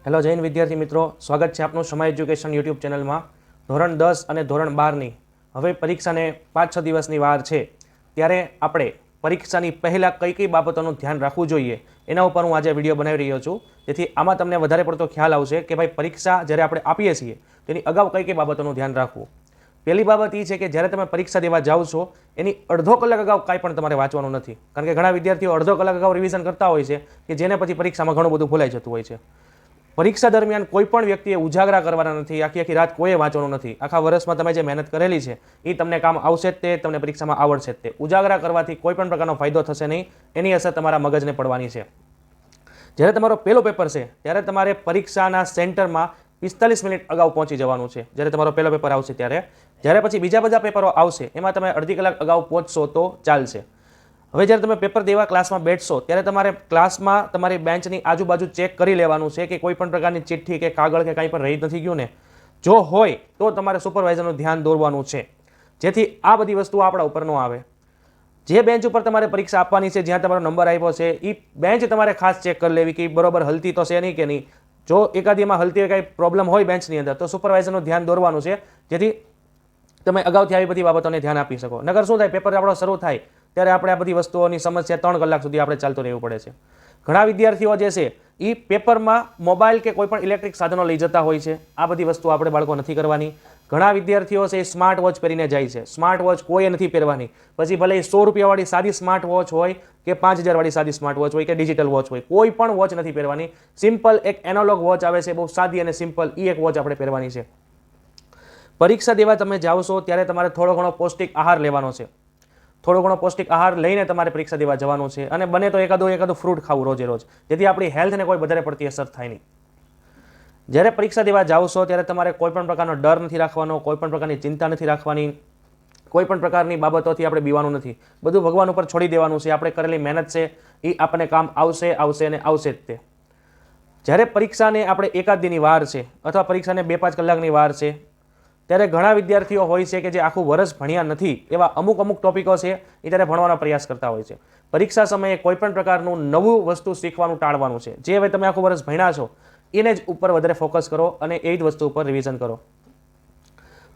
Hello Jain વિદ્યાર્થી મિત્રો, સ્વાગત છે આપનું સમય એજ્યુકેશન યુટ્યુબ ચેનલમાં. ધોરણ 10 અને ધોરણ 12ની હવે પરીક્ષાને 5-6 દિવસની વાર છે, ત્યારે આપણે પરીક્ષાની પહેલાં કઈ કઈ બાબતોનું ધ્યાન રાખવું જોઈએ એના ઉપર હું આજે વિડીયો બનાવી રહ્યો છું, જેથી આમાં તમને વધારે પડતો ખ્યાલ આવશે કે ભાઈ પરીક્ષા જ્યારે આપણે આપીએ છીએ તેની અગાઉ કઈ કઈ બાબતોનું ધ્યાન રાખવું. પહેલી બાબત એ છે કે જ્યારે તમે પરીક્ષા દેવા જાઓ છો એની અડધો કલાક અગાઉ કાંઈ પણ તમારે વાંચવાનું નથી, કારણ કે ઘણા વિદ્યાર્થીઓ અડધો કલાક અગાઉ રિવિઝન કરતા હોય છે કે જેને પછી પરીક્ષામાં ઘણું બધું ભૂલાઈ જતું હોય છે. પરીક્ષા દરમિયાન કોઈ પણ વ્યક્તિએ ઉજાગરા કરવાના નથી, આખી રાત કોઈએ વાંચવાનું નથી. આખા વર્ષમાં તમે જે મહેનત કરેલી છે એ તમને કામ આવશે જ તે, તમને પરીક્ષામાં આવડશે જ તે. ઉજાગરા કરવાથી કોઈ પણ પ્રકારનો ફાયદો થશે નહીં, એની અસર તમારા મગજને પડવાની છે. જ્યારે તમારો પહેલો પેપર છે ત્યારે તમારે પરીક્ષાના સેન્ટરમાં 45 મિનિટ અગાઉ પહોંચી જવાનું છે. જ્યારે તમારો પહેલો પેપર આવશે ત્યારે જ્યારે પછી બીજા બધા પેપરો આવશે એમાં તમે અડધી કલાક અગાઉ પહોંચશો તો ચાલશે. હવે જ્યારે તમે પેપર દેવા ક્લાસમાં બેઠશો ત્યારે તમારે ક્લાસમાં તમારી બેન્ચની આજુબાજુ ચેક કરી લેવાનું છે કે કોઈ પણ પ્રકારની ચિઠ્ઠી કે કાગળ કે કાંઈ પણ રહી નથી ગયું ને. જો હોય તો તમારે સુપરવાઇઝરનું ધ્યાન દોરવાનું છે, જેથી આ બધી વસ્તુઓ આપણા ઉપર ન આવે. જે બેન્ચ ઉપર તમારે પરીક્ષા આપવાની છે, જ્યાં તમારો નંબર આપ્યો છે, એ બેન્ચ તમારે ખાસ ચેક કરી લેવી કે બરોબર હલતી તો છે નહીં કે નહીં. જો એકાદીમાં હલતી કાંઈ પ્રોબ્લેમ હોય બેન્ચની અંદર તો સુપરવાઇઝરનું ધ્યાન દોરવાનું છે, જેથી તમે અગાઉથી આવી બધી બાબતોને ધ્યાન આપી શકો. નકર શું થાય, પેપર આપણો શરૂ થાય ત્યારે આપણે આ બધી વસ્તુઓની સમસ્યા 3 કલાક સુધી આપણે ચાલતું રહેવું પડે છે. ઘણા વિદ્યાર્થીઓ જે છે એ પેપરમાં મોબાઈલ કે કોઈ પણ ઇલેક્ટ્રિક સાધનો લઈ જતા હોય છે. આ બધી વસ્તુ આપણે બાળકો નથી કરવાની. ઘણા વિદ્યાર્થીઓ છે એ સ્માર્ટ વોચ પહેરીને જાય છે. સ્માર્ટ વોચ કોઈએ નથી પહેરવાની. પછી ભલે 100 રૂપિયાવાળી સાદી સ્માર્ટ વોચ હોય કે 5000 વાળી સાદી સ્માર્ટ વોચ હોય કે ડિજિટલ વોચ હોય, કોઈ પણ વોચ નથી પહેરવાની. સિમ્પલ એક એનાલોગ વોચ આવે છે, બહુ સાદી અને સિમ્પલ, એ એક વોચ આપણે પહેરવાની છે. પરીક્ષા દેવા તમે જાઓ છો ત્યારે તમારે થોડો ઘણો પૌષ્ટિક આહાર લેવાનો છે. થોડો ઘણો પૌષ્ટિક આહાર લઈને તમારે પરીક્ષા દેવા જવાનું છે, અને બને તો એકાદું ફ્રૂટ ખાવું રોજે રોજ, જેથી આપણી હેલ્થને કોઈ વધારે પડતી અસર થાય નહીં. જ્યારે પરીક્ષા દેવા જાઓ છો ત્યારે તમારે કોઈ પણ પ્રકારનો ડર નથી રાખવાનો, કોઈ પણ પ્રકારની ચિંતા નથી રાખવાની, કોઈ પણ પ્રકારની બાબતોથી આપણે બીવાનું નથી. બધું ભગવાન ઉપર છોડી દેવાનું છે. આપણે કરેલી મહેનત છે એ આપણને કામ આવશે અને આવશે જ તે. જ્યારે પરીક્ષાને આપણે એકાદ દીની વાર છે અથવા પરીક્ષાને 2-5 કલાકની વાર છે ત્યારે ઘણા વિદ્યાર્થીઓ હોય છે કે જે આખું વર્ષ ભણ્યા નથી, એવા અમુક ટોપિકો છે એ ત્યારે ભણવાનો પ્રયાસ કરતા હોય છે. પરીક્ષા સમયે કોઈ પણ પ્રકારનું નવું વસ્તુ શીખવાનું ટાળવાનું છે. જે હવે તમે આખું વર્ષ ભણ્યા છો એને જ ઉપર વધારે ફોકસ કરો અને એ જ વસ્તુ ઉપર રિવિઝન કરો.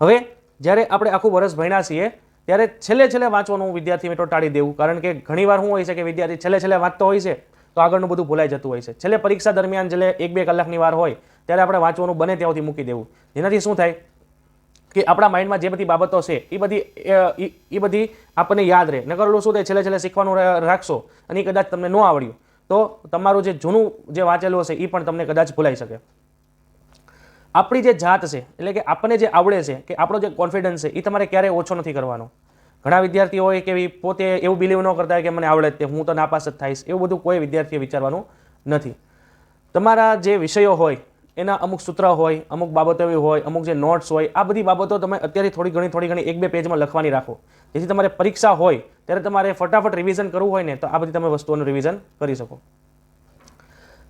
હવે જ્યારે આપણે આખું વર્ષ ભણ્યા છીએ ત્યારે છેલ્લે વાંચવાનું વિદ્યાર્થી મિત્રો ટાળી દેવું, કારણ કે ઘણીવાર શું હોય છે કે વિદ્યાર્થી છેલ્લે વાંચતો હોય છે તો આગળનું બધું ભૂલાઈ જતું હોય છે. છેલ્લે પરીક્ષા દરમિયાન છેલ્લે 1-2 કલાકની વાર હોય ત્યારે આપણે વાંચવાનું બને ત્યાંથી મૂકી દેવું, જેનાથી શું થાય કે આપણા માઇન્ડમાં જે બધી બાબતો છે એ બધી આપણને યાદ રહે. નકર શું થાય, છેલ્લે શીખવાનું રાખશો અને કદાચ તમને ન આવડ્યું તો તમારું જે જૂનું જે વાંચેલું હશે એ પણ તમને કદાચ ભૂલાઈ શકે. આપણી જે જાત છે, એટલે કે આપણને જે આવડે છે, કે આપણો જે કોન્ફિડન્સ છે એ તમારે ક્યારેય ઓછો નથી કરવાનો. ઘણા વિદ્યાર્થીઓ હોય કે પોતે એવું બિલીવ ન કરતા હોય કે મને આવડે જ, હું તો નાપાસ જ થઈશ, એવું બધું કોઈ વિદ્યાર્થીએ વિચારવાનું નથી. તમારા જે વિષયો હોય એના અમુક સૂત્ર હોય, અમુક બાબતો એવી હોય, અમુક જે નોટ્સ હોય, આ બધી બાબતો તમે અત્યારે થોડી ઘણી 1-2 પેજમાં લખવાની રાખો, જેથી તમારે પરીક્ષા હોય ત્યારે તમારે ફટાફટ રિવિઝન કરવું હોય ને તો આ બધી તમે વસ્તુઓનું રિવિઝન કરી શકો.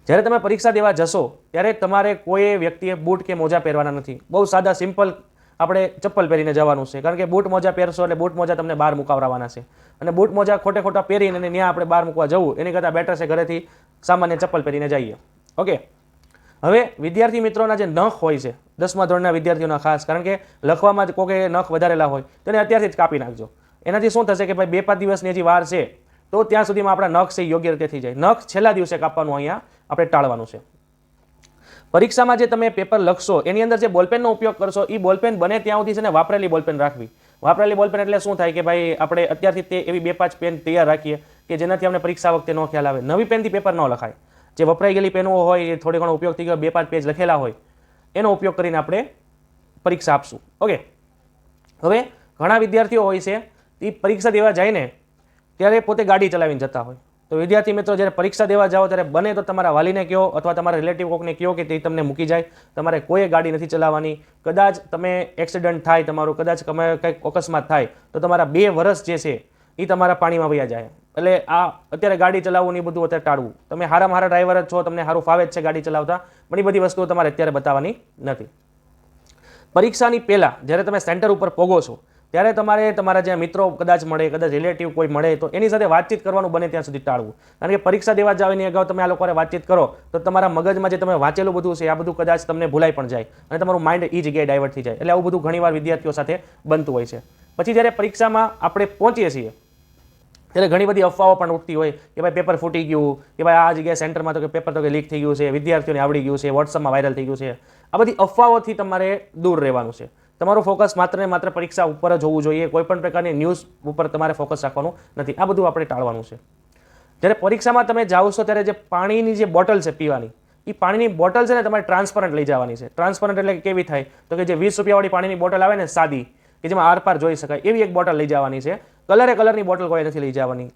જ્યારે તમે પરીક્ષા દેવા જશો ત્યારે તમારે કોઈ વ્યક્તિએ બૂટ કે મોજા પહેરવાના નથી. બહુ સાદા સિમ્પલ આપણે ચપ્પલ પહેરીને જવાનું છે, કારણ કે બૂટ મોજા પહેરશો એટલે બૂટ મોજા તમને બહાર મુકાવરાવાના છે, અને બૂટ મોજા ખોટા પહેરીને ત્યાં આપણે બહાર મૂકવા જવું એની કરતાં બેટર છે ઘરેથી સામાન્ય ચપ્પલ પહેરીને જઈએ. ઓકે. હવે વિદ્યાર્થી મિત્રોના જે નખ હોય છે, 10મા ધોરણના વિદ્યાર્થીઓના ખાસ, કારણ કે લખવામાં જ કોકે નખ વધારેલા હોય તેને અત્યારથી જ કાપી નાખજો. એનાથી શું થશે કે ભાઈ 2-5 દિવસની હજી વાર છે તો ત્યાં સુધીમાં આપણા નખ છે યોગ્ય રીતે થઈ જાય. નખ છેલ્લા દિવસે કાપવાનું અહીંયા આપણે ટાળવાનું છે. પરીક્ષામાં જે તમે પેપર લખશો એની અંદર જે બોલપેનનો ઉપયોગ કરશો એ બોલપેન બને ત્યાં સુધી છે ને વાપરેલી બોલપેન રાખવી. વાપરેલી બોલપેન એટલે શું થાય કે ભાઈ આપણે અત્યારથી તે એવી 2-5 પેન તૈયાર રાખીએ કે જેનાથી અમને પરીક્ષા વખતે ન ખ્યાલ આવે. નવી પેનથી પેપર ન લખાય. જે વપરાઈ ગયેલી પેનો હોય, એ થોડી ઘણો ઉપયોગ થઈ ગયો, 2-5 પેજ લખેલા હોય, એનો ઉપયોગ કરીને આપણે પરીક્ષા આપશું. ઓકે. હવે ઘણા વિદ્યાર્થીઓ હોય છે એ પરીક્ષા દેવા જાય ને ત્યારે પોતે ગાડી ચલાવીને જતા હોય. તો વિદ્યાર્થી મિત્રો જ્યારે પરીક્ષા દેવા જાઓ ત્યારે બને તો તમારા વાલીને કહો અથવા તમારા રિલેટિવ કોકને કહો કે તે તમને મૂકી જાય. તમારે કોઈ ગાડી નથી ચલાવવાની. કદાચ તમે એક્સિડન્ટ થાય તમારું, કદાચ કંઈક અકસ્માત થાય તો તમારા 2 વર્ષ જે છે એ તમારા પાણીમાં વયા જાય. એટલે આ અત્યારે ગાડી ચલાવવું ને એ બધું અત્યારે ટાળવું. તમે હારા ડ્રાઈવર જ છો, તમને સારું ફાવે જ છે ગાડી ચલાવતા, પણ એ બધી વસ્તુઓ તમારે અત્યારે બતાવવાની નથી. પરીક્ષાની પહેલાં જ્યારે તમે સેન્ટર ઉપર પહોંચો છો ત્યારે તમારે તમારા જે મિત્રો કદાચ મળે, કદાચ રિલેટિવ કોઈ મળે તો એની સાથે વાતચીત કરવાનું બને ત્યાં સુધી ટાળવું. કારણ કે પરીક્ષા દેવા જાવ એની અગાઉ તમે આ લોકોને વાતચીત કરો તો તમારા મગજમાં જે તમે વાંચેલું બધું છે આ બધું કદાચ તમને ભૂલાઈ પણ જાય અને તમારું માઇન્ડ એ જગ્યાએ ડાયવર્ટ થઈ જાય. એટલે આવું બધું ઘણીવાર વિદ્યાર્થીઓ સાથે બનતું હોય છે. પછી જ્યારે પરીક્ષામાં આપણે પહોંચીએ છીએ ત્યારે ઘણી બધી અફવાઓ પણ ઉઠતી હોય કે ભાઈ પેપર ફૂટી ગયું, કે ભાઈ આ જગ્યાએ સેન્ટરમાં તો કે પેપર તો કે લીક થઈ ગયું છે, વિદ્યાર્થીઓને આવડી ગયું છે, વોટ્સઅપમાં વાયરલ થઈ ગયું છે. આ બધી અફવાઓથી તમારે દૂર રહેવાનું છે. તમારું ફોકસ માત્ર ને માત્ર પરીક્ષા ઉપર જ હોવું જોઈએ. કોઈ પણ પ્રકારની ન્યૂઝ ઉપર તમારે ફોકસ રાખવાનું નથી. આ બધું આપણે ટાળવાનું છે. જ્યારે પરીક્ષામાં તમે જાઓ છો ત્યારે જે પાણીની જે બોટલ છે પીવાની, એ પાણીની બોટલ છે ને તમારે ટ્રાન્સપરન્ટ લઈ જવાની છે. ટ્રાન્સપરન્ટ એટલે કેવી થાય તો કે જે 20 રૂપિયાવાળી પાણીની બોટલ આવે ને સાદી, કે જેમાં આરપાર જોઈ શકાય, એવી એક બોટલ લઈ જવાની છે. કલરની બોટલ કોઈ નથી લઈ જવાની.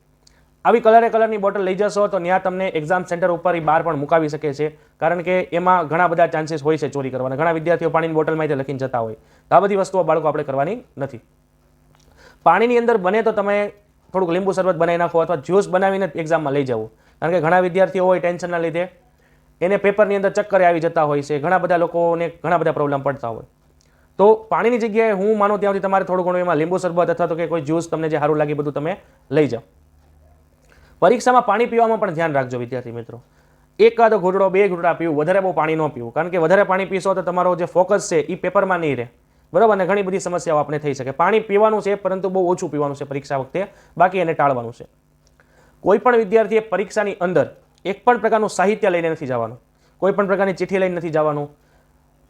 આવી કલરની બોટલ લઈ જશો તો ત્યાં તમને એક્ઝામ સેન્ટર ઉપર બહાર પણ મુકાવી શકે છે. કારણ કે એમાં ઘણા બધા ચાન્સીસ હોય છે ચોરી કરવાના. ઘણા વિદ્યાર્થીઓ પાણીની બોટલમાં લખીને જતા હોય. તો આ બધી વસ્તુઓ બાળકો આપણે કરવાની નથી. પાણીની અંદર બને તો તમે થોડુંક લીંબુ શરબત બનાવી નાખો અથવા જ્યુસ બનાવીને એક્ઝામમાં લઈ જવું. કારણ કે ઘણા વિદ્યાર્થીઓ હોય ટેન્શનના લીધે એને પેપરની અંદર ચક્કરે આવી જતા હોય છે. ઘણા બધા લોકોને ઘણા બધા પ્રોબ્લેમ પડતા હોય. તો પાણીની જગ્યાએ હું માનું ત્યાં સુધી તમારે થોડું ઘણું એમાં લીંબુ શરબત અથવા તો કે કોઈ જ્યુસ તમને જે સારું લાગે બધું તમે લઈ જાઓ. પરીક્ષામાં પાણી પીવામાં પણ ધ્યાન રાખજો વિદ્યાર્થી મિત્રો. એકાદો ઘૂંટડો 2 ઘૂંટડા પીવું, વધારે બહુ પાણી ન પીવું. કારણ કે વધારે પાણી પીશો તો તમારો જે ફોકસ છે એ પેપરમાં નહીં રહે. બરાબર ને? ઘણી બધી સમસ્યાઓ આપણે થઈ શકે. પાણી પીવાનું છે પરંતુ બહુ ઓછું પીવાનું છે પરીક્ષા વખતે, બાકી એને ટાળવાનું છે. કોઈ પણ વિદ્યાર્થીએ પરીક્ષાની અંદર એક પણ પ્રકારનું સાહિત્ય લઈને નથી જવાનું, કોઈ પણ પ્રકારની ચિઠ્ઠી લઈને નથી જવાનું.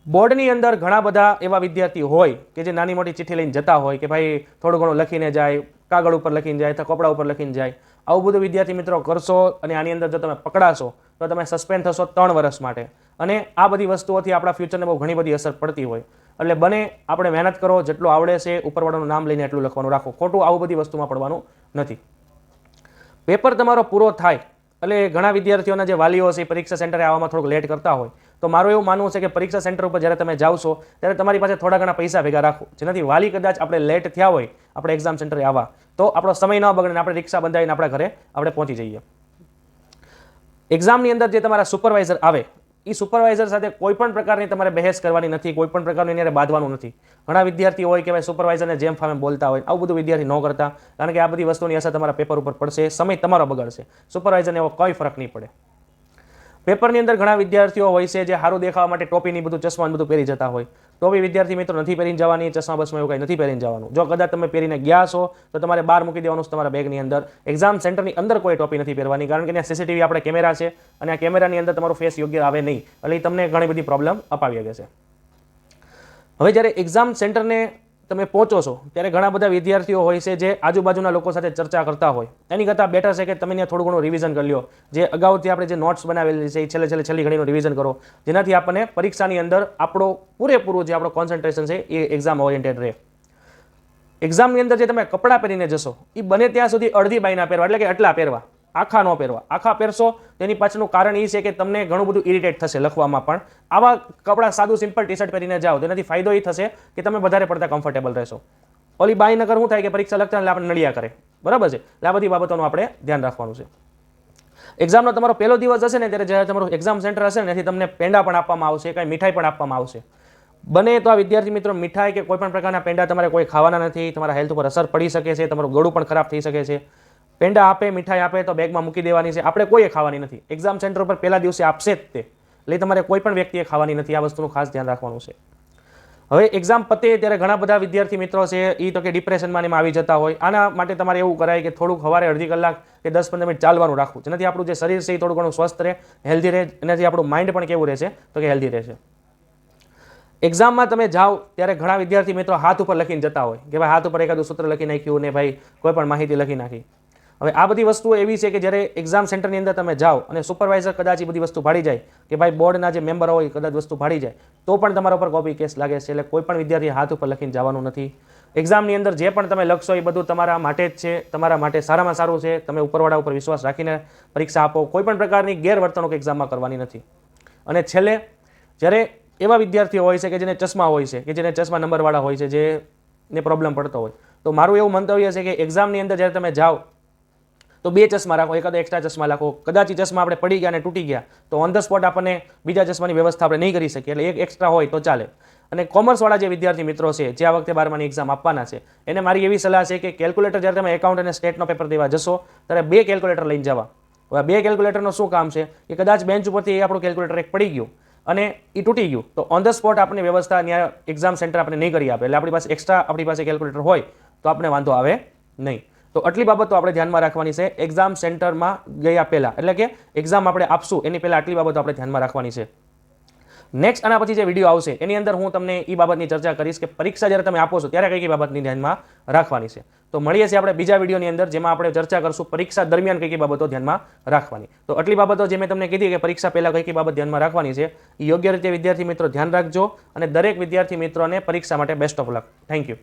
બોર્ડની અંદર ઘણા બધા એવા વિદ્યાર્થી હોય કે જે નાની મોટી ચિઠ્ઠી લઈને જતા હોય કે ભાઈ થોડું ઘણું લખીને જાય, કાગળ ઉપર લખીને જાય અથવા કપડા ઉપર લખીને જાય. આવું બધું વિદ્યાર્થી મિત્રો કરશો અને આની અંદર જો તમે પકડાશો તો તમે સસ્પેન્ડ થશો 3 વર્ષ માટે. અને આ બધી વસ્તુઓથી આપણા ફ્યુચરને બહુ ઘણી બધી અસર પડતી હોય. એટલે બને આપણે મહેનત કરો, જેટલું આવડે છે ઉપરવાળાનું નામ લઈને એટલું લખવાનું રાખો. ખોટું આવું બધી વસ્તુમાં પડવાનું નથી. પેપર તમારો પૂરો થાય એટલે ઘણા વિદ્યાર્થીઓના જે વાલીઓ છે પરીક્ષા સેન્ટરે આવવામાં થોડુંક લેટ કરતા હોય. તો મારું એવું માનવું છે કે પરીક્ષા સેન્ટર ઉપર જ્યારે તમે જાઓ છો ત્યારે તમારી પાસે થોડા ઘણા પૈસા ભેગા રાખો, જેનાથી વાલી કદાચ આપણે લેટ થયા હોય આપણે એક્ઝામ સેન્ટરે આવવા તો આપણો સમય ન બગડે, આપણે રિક્ષા બંધાવીને આપણા ઘરે આપણે પહોંચી જઈએ. એક્ઝામની અંદર જે તમારા સુપરવાઇઝર આવે એ સુપરવાઇઝર સાથે કોઈ પણ પ્રકારની તમારે બહેસ કરવાની નથી, કોઈ પણ પ્રકારનું એને બાંધવાનું નથી. ઘણા વિદ્યાર્થીઓ હોય કે ભાઈ સુપરવાઇઝરને જેમ ફામે બોલતા હોય, આવું બધું વિદ્યાર્થી ન કરતા. કારણ કે આ બધી વસ્તુની અસર તમારા પેપર ઉપર પડશે, સમય તમારો બગડશે. સુપરવાઇઝરને એવો કોઈ ફરક નહીં પડે. પેપરની અંદર ઘણા વિદ્યાર્થીઓ હોય છે જે સારું દેખાવા માટે ટોપીની બધું ચશ્મા બધું પહેરી જતા હોય. ટોપી વિદ્યાર્થી મિત્રો નથી પહેરીને જવાની, ચશ્મા બસમાં એવું કંઈ નથી પહેરીને જવાનું. જો કદાચ તમે પહેરીને ગયા છો તો તમારે બહાર મૂકી દેવાનું તમારા બેગની અંદર. એક્ઝામ સેન્ટરની અંદર કોઈ ટોપી નથી પહેરવાની, કારણ કે ત્યાં સીસીટીવી આપણે કેમેરા છે અને આ કેમેરાની અંદર તમારું ફેસ યોગ્ય આવે નહીં, એટલે તમને ઘણી બધી પ્રોબ્લેમ અપાવી શકે છે. હવે જ્યારે એક્ઝામ સેન્ટરને તમે પહોંચો છો ત્યારે ઘણા બધા વિદ્યાર્થીઓ હોય છે જે આજુબાજુના લોકો સાથે ચર્ચા કરતા હોય. એની કરતાં બેટર છે કે તમે ત્યાં થોડું ઘણું રિવિઝન કરી લો. જે અગાઉથી આપણે જે નોટ્સ બનાવેલી છે એ છેલ્લી ઘડીનું રિવિઝન કરો, જેનાથી આપણને પરીક્ષાની અંદર આપણો પૂરેપૂરું જે આપણો કોન્સન્ટ્રેશન છે એ એક્ઝામ ઓરિએન્ટેડ રહે. એક્ઝામની અંદર જે તમે કપડાં પહેરીને જશો એ બને ત્યાં સુધી અડધી બાયના પહેરવા, એટલે કે આટલા પહેરવા, આખા ન પહેરવા. આખા પહેરશો તેની પાછળનું કારણ એ છે કે તમને ઘણું બધું ઇરિટેટ થશે લખવામાં પણ. આવા કપડાં સાદું સિમ્પલ ટી શર્ટ પહેરીને જાઓ તેનાથી ફાયદો એ થશે કે તમે વધારે પડતા કમ્ફર્ટેબલ રહેશો. ઓલી બાય નગર શું થાય કે પરીક્ષા લખતા એટલે આપણે નડિયા કરે, બરાબર છે? એટલે આ બધી બાબતોનું આપણે ધ્યાન રાખવાનું છે. એક્ઝામનો તમારો પહેલો દિવસ હશે ને ત્યારે જ્યારે તમારું એક્ઝામ સેન્ટર હશે ને ત્યાંથી તમને પેંડા પણ આપવામાં આવશે, કાંઈ મીઠાઈ પણ આપવામાં આવશે. બને તો આ વિદ્યાર્થી મિત્રો મીઠાઈ કે કોઈ પણ પ્રકારના પેંડા તમારે કોઈ ખાવાના નથી. તમારા હેલ્થ ઉપર અસર પડી શકે છે, તમારું ગળું પણ ખરાબ થઈ શકે છે. પેંડા આપે, મીઠાઈ આપે તો બેગમાં મૂકી દેવાની છે, આપણે કોઈએ ખાવાની નથી. એક્ઝામ સેન્ટર પર પહેલા દિવસે આપશે જ તે, એટલે તમારે કોઈ પણ વ્યક્તિએ ખાવાની નથી. આ વસ્તુનું ખાસ ધ્યાન રાખવાનું છે. હવે એક્ઝામ પતે ત્યારે ઘણા બધા વિદ્યાર્થી મિત્રો છે એ તો કે ડિપ્રેશનમાં એમાં આવી જતા હોય. આના માટે તમારે એવું કરાય કે થોડુંક સવારે અડધી કલાક કે 10-15 મિનિટ ચાલવાનું રાખવું, જેનાથી આપણું જે શરીર છે એ થોડું ઘણું સ્વસ્થ રહે, હેલ્ધી રહે. એનાથી આપણું માઇન્ડ પણ કેવું રહેશે તો કે હેલ્ધી રહેશે. એક્ઝામમાં તમે જાઓ ત્યારે ઘણા વિદ્યાર્થી મિત્રો હાથ ઉપર લખીને જતા હોય કે ભાઈ હાથ ઉપર એકાદું સૂત્ર લખી નાખ્યું ને ભાઈ કોઈ પણ માહિતી લખી નાખી. હવે આ બધી વસ્તુઓ એવી છે કે જ્યારે એક્ઝામ સેન્ટરની અંદર તમે જાઓ અને સુપરવાઇઝર કદાચ એ બધી વસ્તુ ભાડી જાય કે ભાઈ બોર્ડના જે મેમ્બર હોય કદાચ વસ્તુ ભાડી જાય તો પણ તમારા ઉપર કોપી કેસ લાગે છે. એટલે કોઈ પણ વિદ્યાર્થી હાથ ઉપર લખીને જવાનું નથી. એક્ઝામની અંદર જે પણ તમે લખશો એ બધું તમારા માટે જ છે, તમારા માટે સારામાં સારું છે. તમે ઉપરવાળા ઉપર વિશ્વાસ રાખીને પરીક્ષા આપો. કોઈ પણ પ્રકારની ગેરવર્તણૂક એક્ઝામમાં કરવાની નથી. અને છેલ્લે જ્યારે એવા વિદ્યાર્થીઓ હોય છે કે જેને ચશ્મા હોય છે, કે જેને ચશ્મા નંબરવાળા હોય છે, જેને પ્રોબ્લેમ પડતો હોય, તો મારું એવું મંતવ્ય છે કે એક્ઝામની અંદર જ્યારે તમે જાઓ તો 2 ચશ્મા રાખો, એકાદો એક્સ્ટ્રા ચશ્મા રાખો. કદાચ એ ચશ્મા આપણે પડી ગયા અને તૂટી ગયા તો ઓન ધ સ્પોટ આપણને બીજા ચશ્માની વ્યવસ્થા આપણે નહીં કરી શકીએ, એટલે એક એક્સ્ટ્રા હોય તો ચાલે. અને કોમર્સવાળા જે વિદ્યાર્થી મિત્રો છે જે આ વખતે 12માની એક્ઝામ આપવાના છે એને મારી એવી સલાહ છે કે કેલ્ક્યુલેટર જ્યારે તમે એકાઉન્ટ અને સ્ટેટનો પેપર દેવા જશો ત્યારે 2 કેલ્ક્યુલેટર લઈને જવા. હવે 2 કેલ્ક્યુલેટરનું શું કામ છે કે કદાચ બેન્ચ ઉપરથી એ આપણું કેલ્ક્યુલેટર એક પડી ગયું અને એ તૂટી ગયું તો ઓન ધ સ્પોટ આપણને વ્યવસ્થા ત્યાં એક્ઝામ સેન્ટર આપણે નહીં કરી આપે, એટલે આપણી પાસે એક્સ્ટ્રા આપણી પાસે કેલ્ક્યુલેટર હોય તો આપણે વાંધો આવે નહીં. તો આટલી બાબતો આપણે ધ્યાનમાં રાખવાની છે એક્ઝામ સેન્ટરમાં ગયા પહેલાં, એટલે કે એક્ઝામ આપણે આપશું એની પહેલાં આટલી બાબતો આપણે ધ્યાનમાં રાખવાની છે. નેક્સ્ટ આના પછી જે વિડીયો આવશે એની અંદર હું તમને એ બાબતની ચર્ચા કરીશ કે પરીક્ષા જ્યારે તમે આપો છો ત્યારે કઈ બાબતની ધ્યાનમાં રાખવાની છે. તો મળીએ છીએ આપણે બીજા વિડીયોની અંદર જેમાં આપણે ચર્ચા કરશું પરીક્ષા દરમિયાન કઈ બાબતો ધ્યાનમાં રાખવાની. તો આટલી બાબતો જે મેં તમને કીધી કે પરીક્ષા પહેલાં કઈ બાબત ધ્યાનમાં રાખવાની છે એ યોગ્ય રીતે વિદ્યાર્થી મિત્રો ધ્યાન રાખજો અને દરેક વિદ્યાર્થી મિત્રોને પરીક્ષા માટે best of luck. Thank you.